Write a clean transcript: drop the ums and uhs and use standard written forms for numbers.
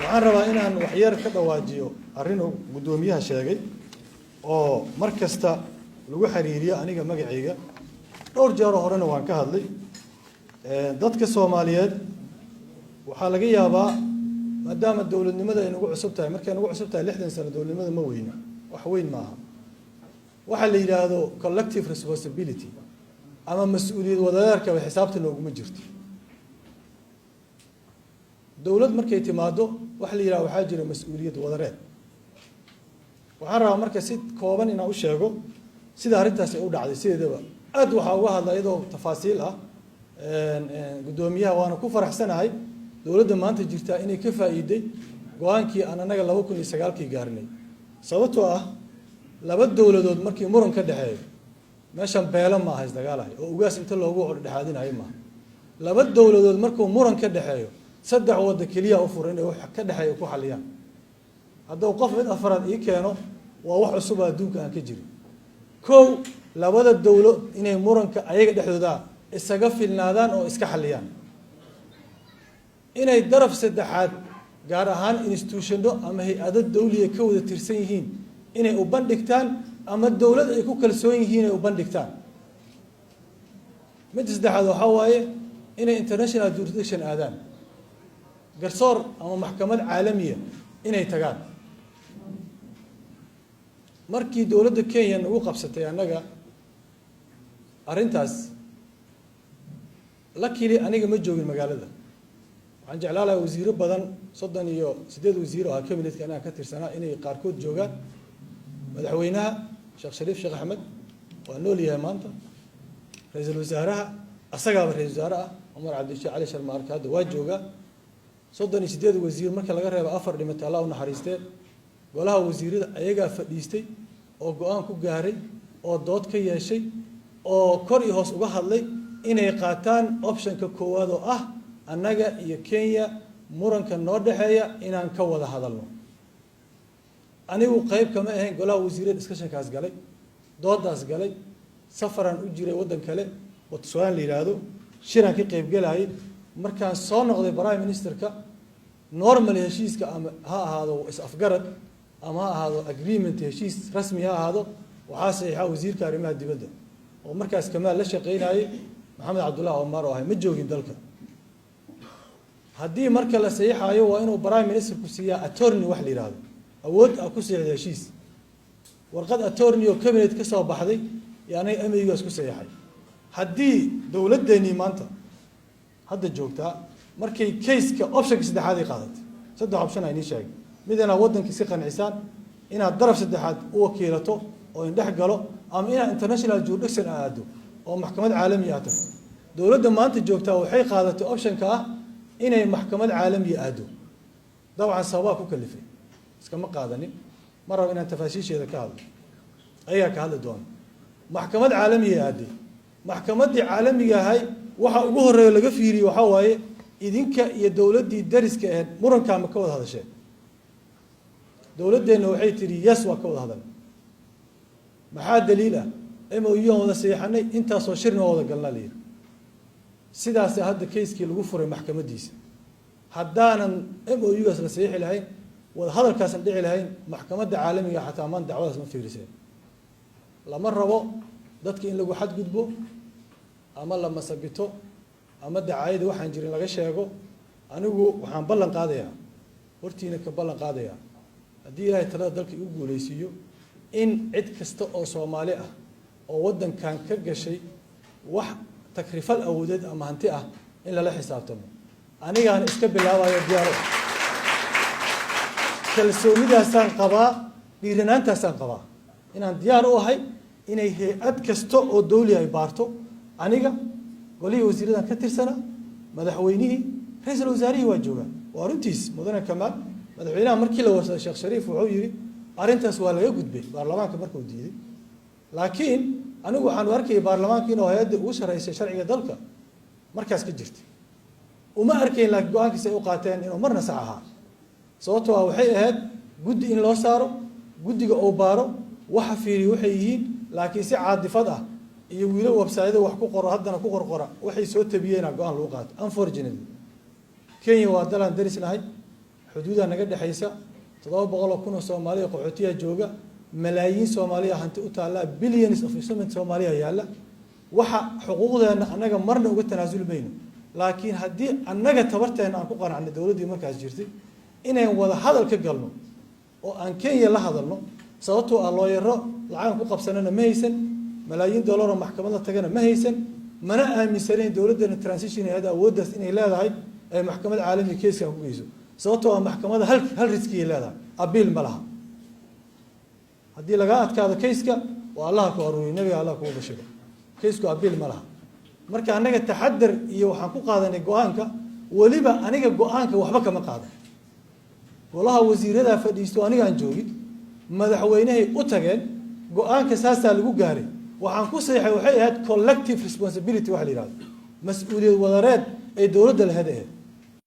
waxaan rabaa inaan waxyar ka dhawaajiyo arrin uu gudoomiyaha sheegay oo mar kasta lagu xiriiriyo aniga magacayga dhowr jeer horena waan ka hadlay dadka Soomaaliyeed waxaa laga yaabaa maadaama dawladnimada ay nagu cusub tahay markay nagu cusub tahay 60 sano dawladnimada ma weyna wax weyn maaha waxa la yiraahdo collective responsibility ama mas'uuliyad wadareedka way xisaabta nooguma jirto dawlad markay timaado wax la yiraahdo waxa jira mas'uuliyad wadareed waxaan rabaa marka si kooban inaan u sheego sida arintaas ay u dhacday sideedaba aad waxa uga hadlay iyadoo tafaasiil ah gudoomiyaha waana ku faraxsanahay dawladda maanta jirta inay ka faa'iiday go'aankii aan anaga 2009 gaarnay sababtoo ah laba dawladood markii muran ka dhaxeeyo meeshan beelo ma aha isdagaalahay oo ugaas inta loogu dhexaadinayo ma laba dawladood markuu muran ka dhaxeeyo saddex wada kaliya u furan inay wax ka dhaxeeyo ku xaliyaan haddii qof mid afraad ii keeno waa wax cusub adduunka aan ka jirin koow labada dawlad inay muranka ayaga dhexdooda isaga filnaadaan oo iska xaliyaan inay daraf saddexaad gaar ahaan institutiono ama hay'ado dawliye ka wada tirsan yihiin inay u bandhigtaan ama dawlad ay ku kalsoon yihiin ay u bandhigtaan mid saddexaad waxa waaye inay international jurisdiction aadaan garsoor ama maxkamad caalamiya inay tagaan markii dawladda Kenya nagu qabsatay anaga arintaas la kili aniga ma joogin magaalada waxaan jeclaalahay wasiiro badan 38 wasiir oo cabinetka ana ka tirsanaa inay qaar kood joogaan madaxweynaha Sheekh Shariif Sheekh Ahmed waa nool yahay maanta ra'iisul wasaaraha asaga ra'iisul wasaaraha Umar Cabdishaah Ali Sharma arkada waa jooga 38 wasiir marka laga reebo afar dhimata Allah u naxariistay golaha wasiirada ayaga fadhiistay oo go'aan ku gaaray oo dood ka yeeshay oo kor iyo hoos uga hadlay inay qaataan optionka koowaad oo ah annaga iyo Kenya muranka noo dhaxeeya inaan ka wada hadalno anigu qayb kama ahayn golaha wasiirada discussionkaas galay doodaas galay safaran u jiray wadan kale Botswana la yiraahdo shiran ka qayb galay markaan soo noqday prime ministerka normal heshiiska ama ha ahaado is afgarad ama ha ahaado agreement heshiis rasmi ha ahaado waxa saxiixa wasiirka arrimaha dibadda oo markaas kamaal la shaqeynayay Maxamed Cabdullaah Omar oo ma joogin dalka haddii marka la saxiixayo waa inuu prime minister ku siiyaa attorney wax la yiraahdo awood ku saxiixay heshiis warqad attorney oo cabinet ka soo baxday yaani amnigaas ku saxiixay haddii dawladdeeni maanta hadda joogtaa markay case-ka option saddexaad ay qaadatay saddex option ay sheegay midna wadanka si qancisaan inaad daraf saddexaad u wakiilato oo indhex galo ama inaad international jurisdiction aado oo maxkamad caalami ah tahay dawladda maanta joogtaa waxay qaadatay option-ka ah inay maxkamad caalami aado dabcan sabab ku kalifay iskama qaadanin maraba inaan tafaasiisheeda ka hadlo ayaa ka hadli doona maxkamad caalami aado maxkamadii caalamiga ahay waxa ugu horeeyo laga fiiriyo waxa waaye idinka iyo dawladdii dariska ah muranka ma ka wada hadasheen dawladdeena waxay tiri yes waa ka wada hadal maxaa daliil ah MOU wada saxiixanay intaas oo shirna wada galnaa leeyahay sidaas hadda case-kii lagu furay maxkamadiisa haddaanan MOU-gaas la saxiixi lahayn wada hadalkaas aan dhici lahayn maxkamadda caalamiga xataa maan dacwadaas ma fiiriseen lama rabo dadka in lagu xadgudbo ama la masabito ama dacaayada waxaan jirin laga sheego anigu waxaan ballan qaadayaa hortiina ka ballan qaadayaa haddii Ilaahay talada dalka uu guuleysiiyo in cid kasta oo Soomaali ah oo wadankan ka gashay wax takrifal awoodeed ama hanti ah in la xisaabtamo anigaan iska bilaabayo diyaaro kalsoonidaasaan qabaa dhiiranaantaasaan qabaa inaan diyaar u ahay inay hay'ad kasta oo dawli ay baarto aniga golihii wasiiradan ka tirsana madaxweynihii ra'iisul wasaarihii waa joogaan waa runtiis mudane Kamaal madaxweynaha markii la warsay Sheekh Shariif wuxuu yiri arintaas waa laga gudbay baarlamaanka markuu diiday laakiin anigu waxaan arkay baarlamaanka inuu hay'adda ugu shareysay sharciga dalka markaas ka jirtay uma arkayn la go'aankiisa ay u qaateen inuu marna sax ahaa sababtoo ah waxay ahayd guddi in loo saaro guddiga oo baaro waxa fiiriyo waxay yihiin laakiin si caadifad ah iyo wiilo website wax ku qoro haddana ku qorqora waxay soo tabiyeen go'aan lagu qaato unfortunately Kenya waa dalan darisnahay xuduuda naga dhaxaysa 700 kun oo Soomaaliya qaxootiga jooga malaayiin Soomaaliya hanti u taala billions of investment Soomaaliya yaala waxa xuquuqdeena anaga marna uga tanaasul mayno laakiin haddii anaga tabarteena aan ku qanacno dawladii markaas jirtay inaan wada hadal ka galno oo aan Kenya la hadalno sababtoo ah looyaro lacag ku qabsanana ma haysan malaayiin dollar oo maxkamadda tagana ma haysan mana aaminsaneen dawladda transition ay awooddaas inay leedahay ay maxkamadda caalamiga keeska ku geyso sababtoo ah maxkamadda hal riski ay leedahay abiil ma laha haddii laga adkaado keeska waa Allah ku aruuriyo nabiga Allah ku bashigo keesku abiil ma laha marka anaga taxaddar iyo waxaan ku qaadanay go'aanka waliba aniga go'aanka waxba kama qaadan golaha wasiirada fadhiisto aniga aan joogin madaxweynahay u tageen go'aanka saasaa lagu gaaray waxaan ku saxay waxay ahayd collective responsibility wax la yiraahdo mas'uuliyad wadareed ay dawladda lahayd